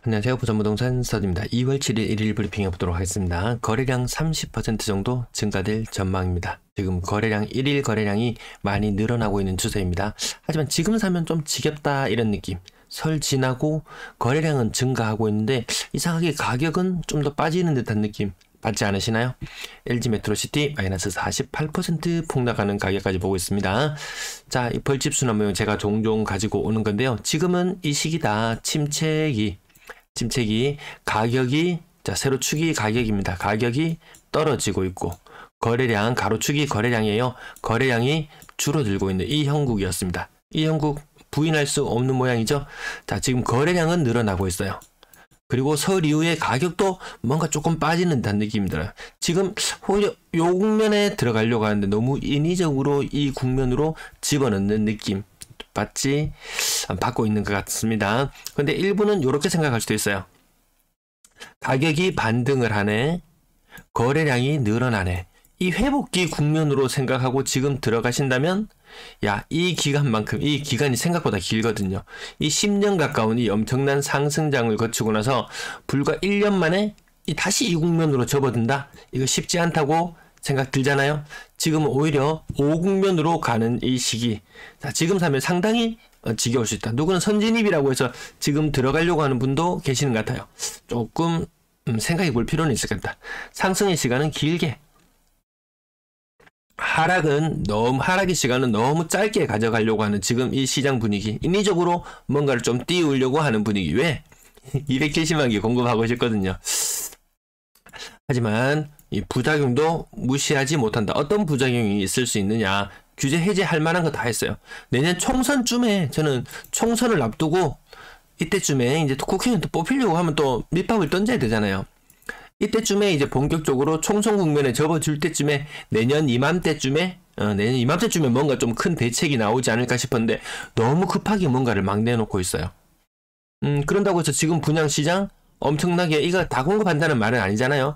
안녕하세요. 부산부동산 서디입니다. 2월 7일 1일 브리핑해 보도록 하겠습니다. 거래량 30% 정도 증가될 전망입니다. 지금 거래량 1일 거래량이 많이 늘어나고 있는 추세입니다. 하지만 지금 사면 좀 지겹다 이런 느낌. 설 지나고 거래량은 증가하고 있는데 이상하게 가격은 좀 더 빠지는 듯한 느낌 받지 않으시나요? LG 메트로시티 마이너스 48% 폭락하는 가격까지 보고 있습니다. 자, 이 벌집 순환 모형 제가 종종 가지고 오는 건데요. 지금은 이 시기다. 침체기 가격이 자 세로축이 가격입니다. 가격이 떨어지고 있고 거래량 가로축이 거래량이에요. 거래량이 줄어들고 있는 이 형국이었습니다. 이 형국 부인할 수 없는 모양이죠. 자, 지금 거래량은 늘어나고 있어요. 그리고 설 이후에 가격도 뭔가 조금 빠지는 듯한 느낌이 들어요. 지금 오히려 요 국면에 들어가려고 하는데 너무 인위적으로 이 국면으로 집어넣는 느낌 받고 있는 것 같습니다. 근데 일부는 이렇게 생각할 수도 있어요. 가격이 반등을 하네, 거래량이 늘어나네, 이 회복기 국면으로 생각하고 지금 들어가신다면 야, 이 기간만큼 이 기간이 생각보다 길거든요. 이 10년 가까운 이 엄청난 상승장을 거치고 나서 불과 1년 만에 다시 이 국면으로 접어든다? 이거 쉽지 않다고 생각 들잖아요. 지금은 오히려 5국면으로 가는 이 시기. 자, 지금 사면 상당히 지겨울 수 있다. 누구는 선진입이라고 해서 지금 들어가려고 하는 분도 계시는 것 같아요. 조금 생각해 볼 필요는 있을 것 같다. 상승의 시간은 길게, 하락의 시간은 너무 짧게 가져가려고 하는 지금 이 시장 분위기, 인위적으로 뭔가를 좀 띄우려고 하는 분위기. 왜? 270만 개 공급하고 싶거든요. 하지만 이 부작용도 무시하지 못한다. 어떤 부작용이 있을 수 있느냐? 규제 해제할 만한 거 다 했어요. 내년 총선쯤에, 저는 총선을 앞두고 이때쯤에 이제 국회의원 또 뽑히려고 하면 또 밑밥을 던져야 되잖아요. 이때쯤에 이제 본격적으로 총선 국면에 접어들 때쯤에 내년 이맘때쯤에 뭔가 좀 큰 대책이 나오지 않을까 싶었는데 너무 급하게 뭔가를 막 내놓고 있어요. 그런다고 해서 지금 분양시장 엄청나게 이거 다 공급한다는 말은 아니잖아요.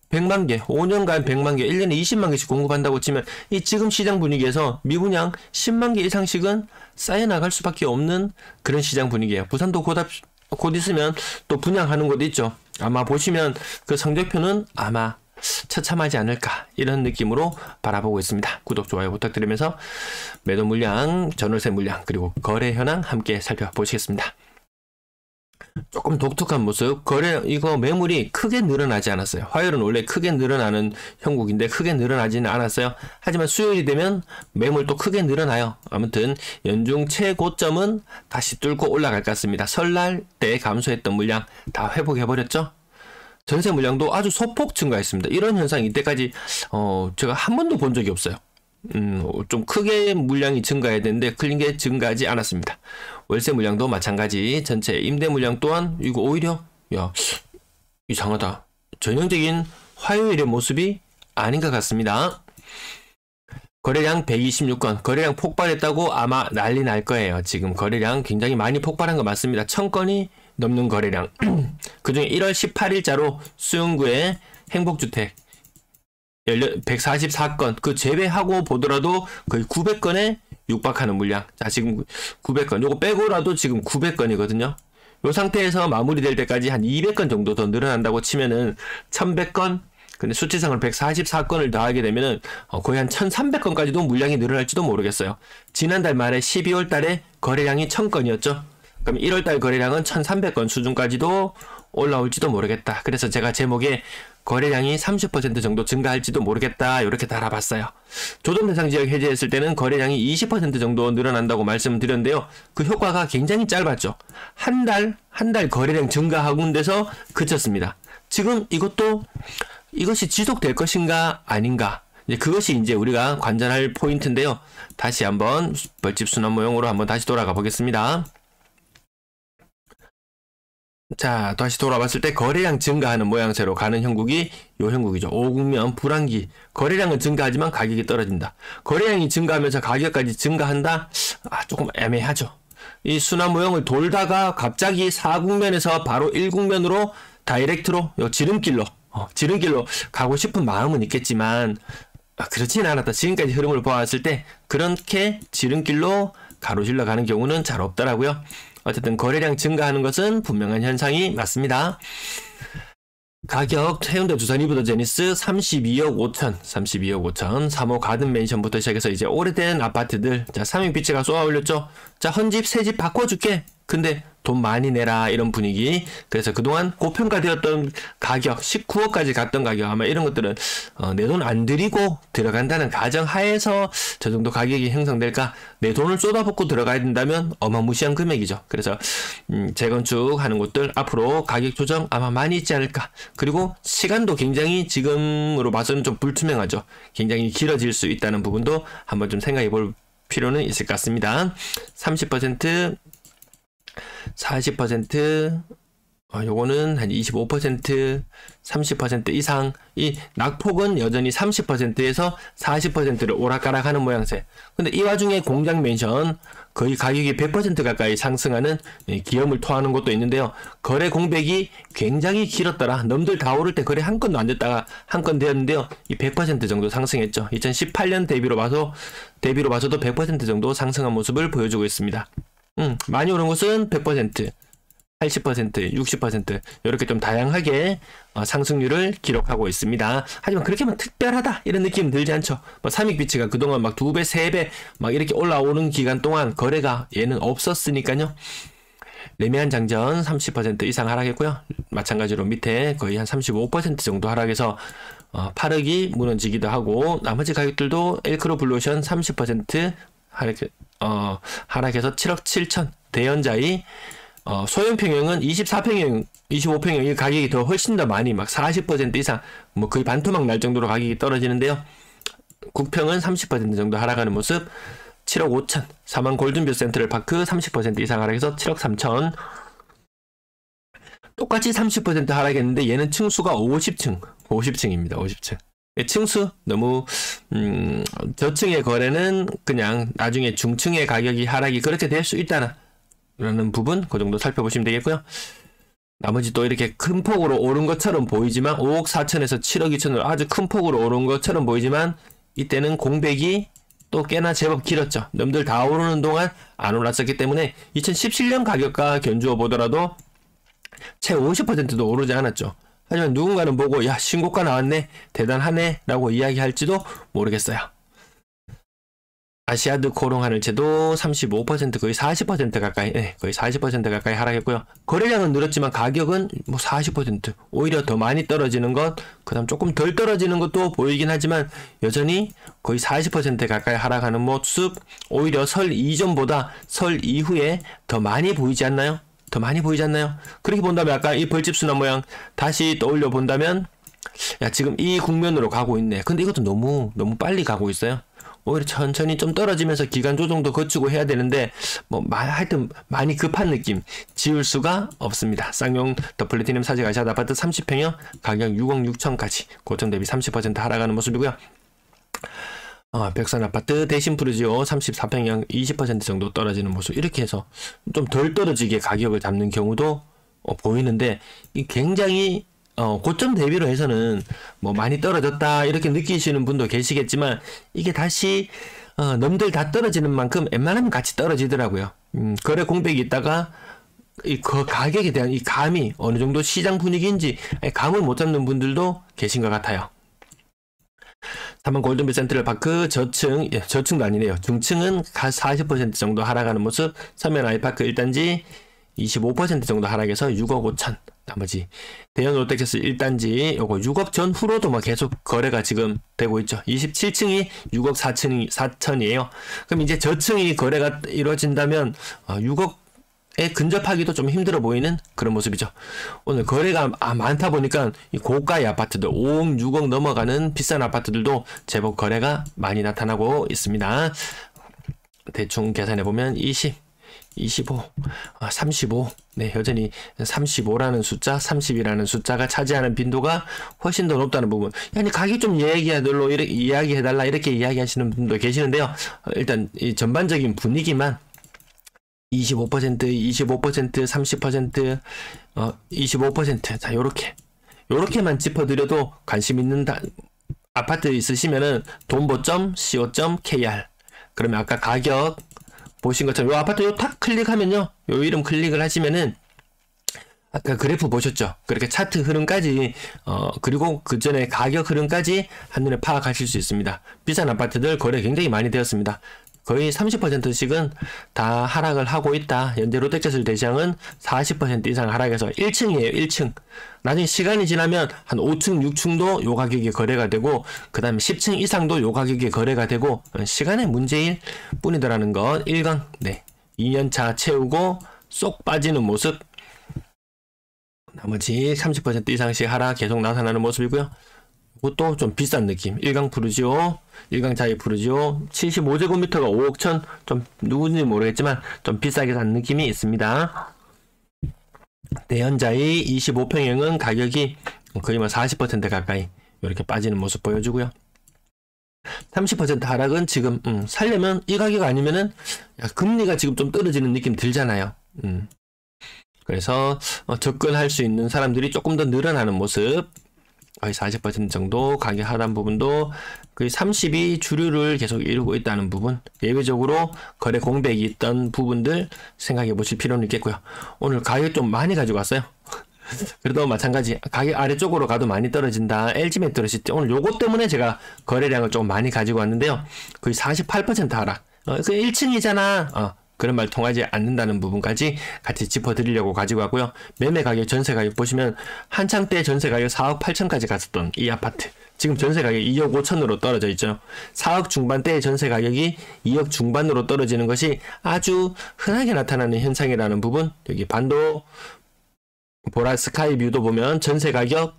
100만 개, 5년간 100만 개, 1년에 20만 개씩 공급한다고 치면 이 지금 시장 분위기에서 미분양 10만 개 이상씩은 쌓여나갈 수밖에 없는 그런 시장 분위기예요. 부산도 곧 있으면 또 분양하는 곳도 있죠. 아마 보시면 그 성적표는 아마 처참하지 않을까 이런 느낌으로 바라보고 있습니다. 구독, 좋아요 부탁드리면서 매도 물량, 전월세 물량, 그리고 거래 현황 함께 살펴보시겠습니다. 조금 독특한 모습, 이거 매물이 크게 늘어나지 않았어요. 화요일은 원래 크게 늘어나는 형국인데 크게 늘어나지는 않았어요. 하지만 수요일이 되면 매물 또 크게 늘어나요. 아무튼 연중 최고점은 다시 뚫고 올라갈 것 같습니다. 설날 때 감소했던 물량 다 회복해버렸죠. 전세 물량도 아주 소폭 증가했습니다. 이런 현상 이때까지 제가 한 번도 본 적이 없어요. 좀 크게 물량이 증가해야 되는데 크게 증가하지 않았습니다. 월세 물량도 마찬가지. 전체 임대 물량 또한 이거 오히려 이상하다. 전형적인 화요일의 모습이 아닌 것 같습니다. 거래량 126건, 거래량 폭발했다고 아마 난리 날 거예요. 지금 거래량 굉장히 많이 폭발한 거 맞습니다. 1000건이 넘는 거래량. 그중에 1월 18일자로 수영구의 행복주택 144건, 그 제외하고 보더라도 거의 900건에 육박하는 물량. 자, 지금 900건, 요거 빼고라도 지금 900건이거든요. 요 상태에서 마무리될 때까지 한 200건 정도 더 늘어난다고 치면은 1100건, 근데 수치상으로 144건을 더하게 되면은 거의 한 1300건까지도 물량이 늘어날지도 모르겠어요. 지난달 말에 12월 달에 거래량이 1000건이었죠. 그럼 1월 달 거래량은 1300건 수준까지도 올라올지도 모르겠다. 그래서 제가 제목에 거래량이 30% 정도 증가할지도 모르겠다 이렇게 달아봤어요. 조정 대상 지역 해제했을 때는 거래량이 20% 정도 늘어난다고 말씀드렸는데요. 그 효과가 굉장히 짧았죠. 한 달 거래량 증가하고 돼서 그쳤습니다. 지금 이것이 지속될 것인가 아닌가, 그것이 이제 우리가 관전할 포인트인데요. 다시 한번 벌집 순환 모형으로 한번 다시 돌아가 보겠습니다. 자, 다시 돌아봤을 때 거래량 증가하는 모양새로 가는 형국이 요 형국이죠. 5국면 불황기. 거래량은 증가하지만 가격이 떨어진다. 거래량이 증가하면서 가격까지 증가한다? 조금 애매하죠. 이 순환 모형을 돌다가 갑자기 4국면에서 바로 1국면으로 다이렉트로 지름길로 가고 싶은 마음은 있겠지만 그렇진 않았다. 지금까지 흐름을 보았을 때 그렇게 지름길로 가로질러 가는 경우는 잘 없더라고요. 어쨌든 거래량 증가하는 것은 분명한 현상이 맞습니다. 가격 해운대 두산 이브더 제니스 32억 5천 3호 가든 맨션부터 시작해서 이제 오래된 아파트들, 자 삼익빛이가 쏘아 올렸죠. 자 헌집 새집 바꿔줄게, 근데 돈 많이 내라, 이런 분위기. 그래서 그동안 고평가되었던 가격 19억까지 갔던 가격, 아마 이런 것들은 내 돈 안 들이고 들어간다는 가정 하에서 저 정도 가격이 형성될까. 내 돈을 쏟아붓고 들어가야 된다면 어마무시한 금액이죠. 그래서 재건축하는 곳들 앞으로 가격 조정 아마 많이 있지 않을까. 그리고 시간도 굉장히 지금으로 봐서는 좀 불투명하죠. 굉장히 길어질 수 있다는 부분도 한번 좀 생각해 볼 필요는 있을 것 같습니다. 30%, 40%, 요거는 한 25%, 30% 이상. 이 낙폭은 여전히 30%에서 40%를 오락가락하는 모양새. 근데 이 와중에 공장 맨션 거의 가격이 100% 가까이 상승하는 기염을 토하는 것도 있는데요. 거래 공백이 굉장히 길었더라. 넘들 다 오를 때 거래 한 건도 안 됐다가 한 건 되었는데요. 이 100% 정도 상승했죠. 2018년 대비로 봐서도 100% 정도 상승한 모습을 보여주고 있습니다. 많이 오른 곳은 100%, 80%, 60% 이렇게 좀 다양하게 상승률을 기록하고 있습니다. 하지만 그렇게만 특별하다 이런 느낌 들지 않죠. 삼익비치가 그동안 막 2배, 3배 막 이렇게 올라오는 기간 동안 거래가 얘는 없었으니까요. 레미안 장전 30% 이상 하락했고요. 마찬가지로 밑에 거의 한 35% 정도 하락해서 8억이 무너지기도 하고, 나머지 가격들도 엘크로 블루오션 30% 하락해서 7억 7천. 대연자이 소형 평형은 24평형, 25평형 이 가격이 더 훨씬 더 많이 막 40% 이상, 뭐 거의 반토막 날 정도로 가격이 떨어지는데요. 국평은 30% 정도 하락하는 모습. 7억 5천. 사만 골든뷰 센트럴파크 30% 이상 하락해서 7억 3천. 똑같이 30% 하락했는데 얘는 층수가 50층입니다. 50층. 층수 너무 저층의 거래는 그냥 나중에 중층의 가격이 하락이 그렇게 될 수 있다는 부분, 그 정도 살펴보시면 되겠고요. 나머지 또 이렇게 큰 폭으로 오른 것처럼 보이지만 5억 4천에서 7억 2천으로 아주 큰 폭으로 오른 것처럼 보이지만 이때는 공백이 또 꽤나 제법 길었죠. 넘들 다 오르는 동안 안 올랐었기 때문에 2017년 가격과 견주어 보더라도 채 50%도 오르지 않았죠. 하지만 누군가는 보고 야 신고가 나왔네, 대단하네 라고 이야기할지도 모르겠어요. 아시아드 코롱하늘채도 35% 거의 40% 가까이, 거의 40% 가까이 하락했고요. 거래량은 늘었지만 가격은 뭐 40%, 오히려 더 많이 떨어지는 것, 그 다음 조금 덜 떨어지는 것도 보이긴 하지만 여전히 거의 40% 가까이 하락하는 모습. 오히려 설 이전보다 설 이후에 더 많이 보이지 않나요? 더 많이 보이지 않나요? 그렇게 본다면 아까 이 벌집순환 모양 다시 떠올려 본다면 야 지금 이 국면으로 가고 있네. 근데 이것도 너무 빨리 가고 있어요. 오히려 천천히 좀 떨어지면서 기간 조정도 거치고 해야 되는데 뭐 하여튼 많이 급한 느낌 지울 수가 없습니다. 쌍용 더 플래티넘 사직 아시아드 아파트 30평형 가격 6억 6천까지 고점 대비 30% 하락하는 모습이고요. 백산 아파트 대신 푸르지오 34평형 20% 정도 떨어지는 모습. 이렇게 해서 좀 덜 떨어지게 가격을 잡는 경우도 보이는데 이 굉장히 고점 대비로 해서는 뭐 많이 떨어졌다 이렇게 느끼시는 분도 계시겠지만 이게 다시 넘들 다 떨어지는 만큼 웬만하면 같이 떨어지더라고요. 거래 공백이 있다가 그 가격에 대한 이 감이 어느 정도 시장 분위기인지 감을 못 잡는 분들도 계신 것 같아요. 3번 골든뷰 센트럴파크 저층도 아니네요. 중층은 40% 정도 하락하는 모습. 서면 아이파크 1단지 25% 정도 하락해서 6억 5천. 나머지 대형 롯데캐슬 1단지 요거 6억 전후로도 뭐 계속 거래가 지금 되고 있죠. 27층이 6억 4천이에요. 그럼 이제 저층이 거래가 이루어진다면 6억에 근접하기도 좀 힘들어 보이는 그런 모습이죠. 오늘 거래가 많다 보니까 이 고가의 아파트들 5억 6억 넘어가는 비싼 아파트들도 제법 거래가 많이 나타나고 있습니다. 대충 계산해 보면 20, 25, 35. 네, 여전히 35라는 숫자, 30이라는 숫자가 차지하는 빈도가 훨씬 더 높다는 부분. 아니, 가격 좀 이야기해달라, 이렇게 이야기하시는 분도 계시는데요. 일단, 이 전반적인 분위기만 25%, 30%, 25%. 자, 요렇게만 짚어드려도 관심 있는 아파트 있으시면은 돈보점.co.kr. 그러면 아까 가격, 보신 것처럼 요 아파트 요 탁 클릭하면요, 요 이름 클릭을 하시면은 아까 그래프 보셨죠? 그렇게 차트 흐름까지 그리고 그 전에 가격 흐름까지 한눈에 파악하실 수 있습니다. 비싼 아파트들 거래 굉장히 많이 되었습니다. 거의 30%씩은 다 하락을 하고 있다. 현재 롯데캐슬 대시장은 40% 이상 하락해서 1층이에요. 1층. 나중에 시간이 지나면 한 5층, 6층도 요 가격에 거래가 되고, 그 다음에 10층 이상도 요 가격에 거래가 되고, 시간의 문제일 뿐이더라는 것 1강. 네. 2년차 채우고 쏙 빠지는 모습. 나머지 30% 이상씩 하락 계속 나타나는 모습이고요. 이것도 좀 비싼 느낌. 1강 푸르지오, 1강 자이 푸르지오 75제곱미터가 5억 천, 좀 누군지 모르겠지만 좀 비싸게 산 느낌이 있습니다. 대연자이 25평형은 가격이 거의 뭐 40% 가까이 이렇게 빠지는 모습 보여주고요. 30% 하락은 지금 살려면 이 가격 아니면은 금리가 지금 좀 떨어지는 느낌 들잖아요. 그래서 접근할 수 있는 사람들이 조금 더 늘어나는 모습. 거의 40% 정도 가격 하단 부분도 거의 30이 주류를 계속 이루고 있다는 부분, 예외적으로 거래 공백이 있던 부분들 생각해 보실 필요는 있겠고요. 오늘 가격 좀 많이 가지고 왔어요. 그래도 마찬가지 가격 아래쪽으로 가도 많이 떨어진다. LG 메트로시티 오늘 요것 때문에 제가 거래량을 좀 많이 가지고 왔는데요. 거의 48% 하락. 그 1층이잖아. 그런 말 통하지 않는다는 부분까지 같이 짚어드리려고 가지고 왔고요. 매매 가격, 전세 가격 보시면 한창 때 전세 가격 4억 8천까지 갔었던 이 아파트, 지금 전세 가격 2억 5천으로 떨어져 있죠. 4억 중반대의 전세 가격이 2억 중반으로 떨어지는 것이 아주 흔하게 나타나는 현상이라는 부분. 여기 반도 보라 스카이뷰도 보면 전세 가격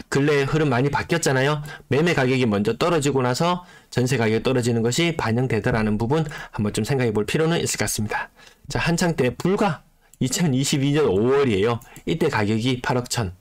근래 흐름 많이 바뀌었잖아요. 매매 가격이 먼저 떨어지고 나서 전세 가격이 떨어지는 것이 반영되더라는 부분 한번 좀 생각해 볼 필요는 있을 것 같습니다. 자, 한창 때 불과 2022년 5월이에요. 이때 가격이 8억 천.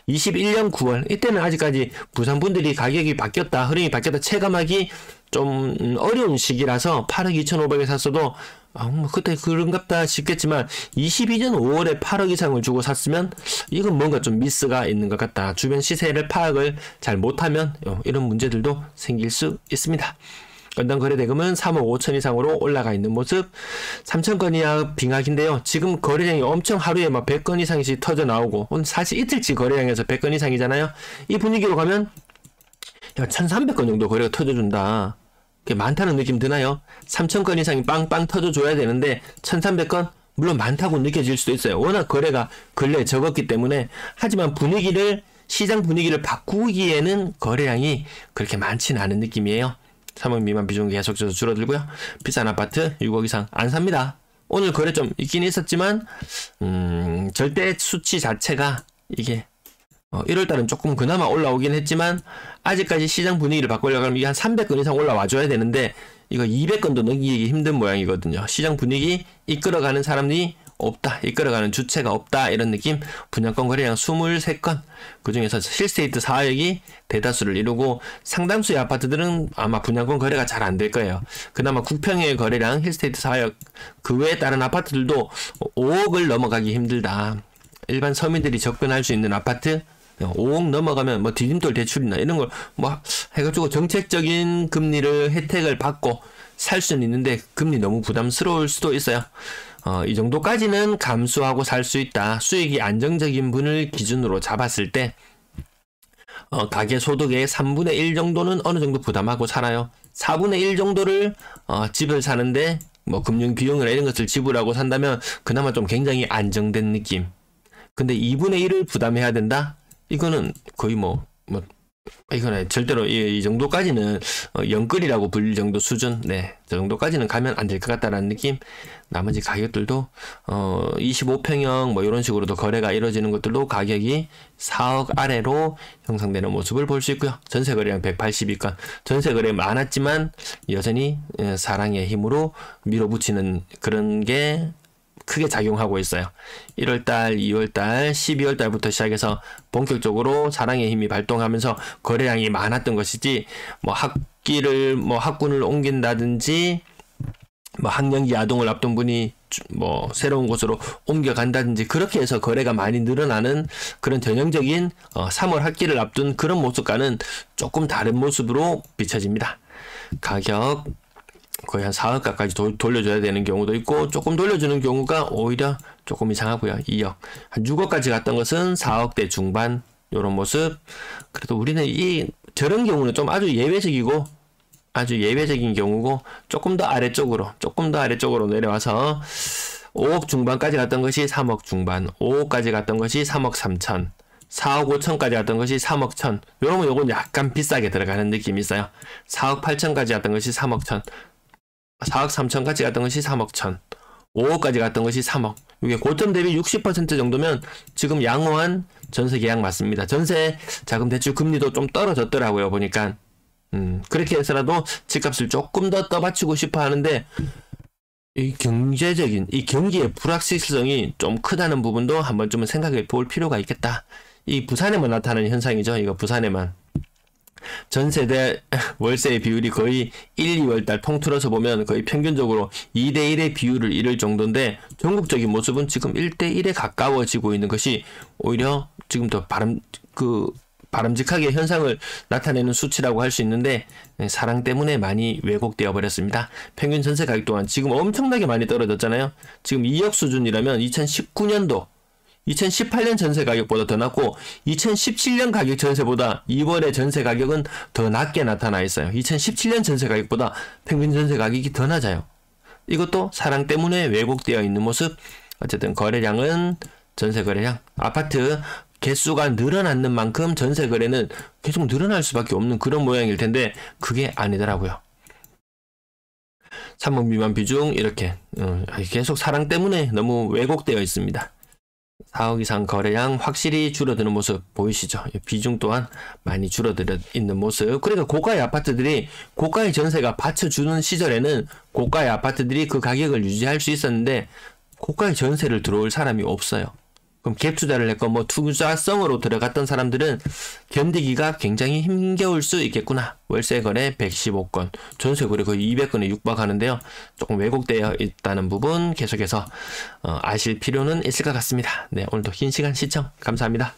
21년 9월 이때는 아직까지 부산 분들이 가격이 바뀌었다, 흐름이 바뀌었다 체감하기 좀 어려운 시기라서 8억 2,500에 샀어도 뭐 그때 그런갑다 싶겠지만 22년 5월에 8억 이상을 주고 샀으면 이건 뭔가 좀 미스가 있는 것 같다. 주변 시세를 파악을 잘 못하면 이런 문제들도 생길 수 있습니다. 건당 거래대금은 3억 5천 이상으로 올라가 있는 모습. 3천 건 이하 빙하기인데요. 지금 거래량이 엄청 하루에 막 100건 이상씩 터져 나오고, 오늘 사실 이틀치 거래량에서 100건 이상이잖아요. 이 분위기로 가면 1,300건 정도 거래가 터져준다. 많다는 느낌 드나요? 3,000건 이상이 빵빵 터져줘야 되는데 1,300건? 물론 많다고 느껴질 수도 있어요. 워낙 거래가 근래에 적었기 때문에. 하지만 시장 분위기를 바꾸기에는 거래량이 그렇게 많지는 않은 느낌이에요. 3억 미만 비중 계속해서 줄어들고요. 비싼 아파트 6억 이상 안 삽니다. 오늘 거래 좀 있긴 있었지만 절대 수치 자체가 이게 1월달은 조금 그나마 올라오긴 했지만 아직까지 시장 분위기를 바꾸려고 하면 이게 한 300건 이상 올라와줘야 되는데 이거 200건도 넘기기 힘든 모양이거든요. 시장 분위기 이끌어가는 사람이 없다, 이끌어가는 주체가 없다, 이런 느낌. 분양권 거래량 23건, 그 중에서 힐스테이트 4억이 대다수를 이루고 상당수의 아파트들은 아마 분양권 거래가 잘 안 될 거예요. 그나마 국평의 거래량 힐스테이트 4억, 그 외에 다른 아파트들도 5억을 넘어가기 힘들다. 일반 서민들이 접근할 수 있는 아파트 5억 넘어가면 뭐 디딤돌 대출이나 이런 걸 뭐 해가지고 정책적인 금리를 혜택을 받고 살 수는 있는데 금리 너무 부담스러울 수도 있어요. 이 정도까지는 감수하고 살 수 있다. 수익이 안정적인 분을 기준으로 잡았을 때 가계 소득의 3분의 1 정도는 어느 정도 부담하고 살아요. 4분의 1 정도를 집을 사는데 뭐 금융 비용이나 이런 것을 지불하고 산다면 그나마 좀 굉장히 안정된 느낌. 근데 2분의 1을 부담해야 된다? 이거는 거의 이거는 절대로 이 정도까지는 영끌이라고 불릴 정도 수준. 네, 저 정도까지는 가면 안 될 것 같다라는 느낌. 나머지 가격들도 25평형 뭐 이런 식으로도 거래가 이루어지는 것들도 가격이 4억 아래로 형성되는 모습을 볼 수 있고요. 전세 거래량 182건. 전세 거래 많았지만 여전히 사랑의 힘으로 밀어붙이는 그런 게 크게 작용하고 있어요. 1월달, 2월달, 12월달부터 시작해서 본격적으로 사랑의 힘이 발동하면서 거래량이 많았던 것이지, 학군을 옮긴다든지, 학령기 아동을 앞둔 분이 새로운 곳으로 옮겨간다든지, 그렇게 해서 거래가 많이 늘어나는 그런 전형적인 3월 학기를 앞둔 그런 모습과는 조금 다른 모습으로 비춰집니다. 가격 거의 한 4억 가까이 돌려줘야 되는 경우도 있고, 조금 돌려주는 경우가 오히려 조금 이상하고요. 2억. 한 6억까지 갔던 것은 4억대 중반, 요런 모습. 그래도 우리는 저런 경우는 좀 아주 예외적인 경우고, 조금 더 아래쪽으로 내려와서 5억 중반까지 갔던 것이 3억 중반, 5억까지 갔던 것이 3억 3천, 4억 5천까지 갔던 것이 3억 천. 요러면 요건 약간 비싸게 들어가는 느낌이 있어요. 4억 8천까지 갔던 것이 3억 천, 4억 3천까지 갔던 것이 3억 천, 5억까지 갔던 것이 3억. 이게 고점 대비 60% 정도면 지금 양호한 전세 계약 맞습니다. 전세 자금 대출 금리도 좀 떨어졌더라고요, 보니까. 그렇게 해서라도 집값을 조금 더 떠받치고 싶어 하는데, 이 경기의 불확실성이 좀 크다는 부분도 한 번쯤은 생각해 볼 필요가 있겠다. 이 부산에만 나타나는 현상이죠. 이거 부산에만. 전세 대 월세의 비율이 거의 1, 2월달 통틀어서 보면 거의 평균적으로 2대1의 비율을 이룰 정도인데, 전국적인 모습은 지금 1대1에 가까워지고 있는 것이 오히려 지금 더 바람직하게 현상을 나타내는 수치라고 할 수 있는데, 사랑 때문에 많이 왜곡되어 버렸습니다. 평균 전세 가격 또한 지금 엄청나게 많이 떨어졌잖아요. 지금 2억 수준이라면 2018년 전세 가격보다 더 낮고, 2017년 가격 전세보다 이번에 전세 가격은 더 낮게 나타나 있어요. 2017년 전세 가격보다 평균 전세 가격이 더 낮아요. 이것도 사랑 때문에 왜곡되어 있는 모습. 어쨌든 거래량은, 전세 거래량, 아파트 개수가 늘어나는 만큼 전세 거래는 계속 늘어날 수밖에 없는 그런 모양일 텐데, 그게 아니더라고요. 3억 미만 비중 이렇게 계속 사랑 때문에 너무 왜곡되어 있습니다. 4억 이상 거래량 확실히 줄어드는 모습 보이시죠? 비중 또한 많이 줄어들어 있는 모습. 그러니까 고가의 아파트들이, 고가의 전세가 받쳐주는 시절에는 고가의 아파트들이 그 가격을 유지할 수 있었는데, 고가의 전세를 들어올 사람이 없어요. 그럼 갭 투자를 했건 뭐 투자성으로 들어갔던 사람들은 견디기가 굉장히 힘겨울 수 있겠구나. 월세 거래 115건, 전세 거래 거의 200건에 육박하는데요. 조금 왜곡되어 있다는 부분 계속해서 아실 필요는 있을 것 같습니다. 네, 오늘도 긴 시간 시청 감사합니다.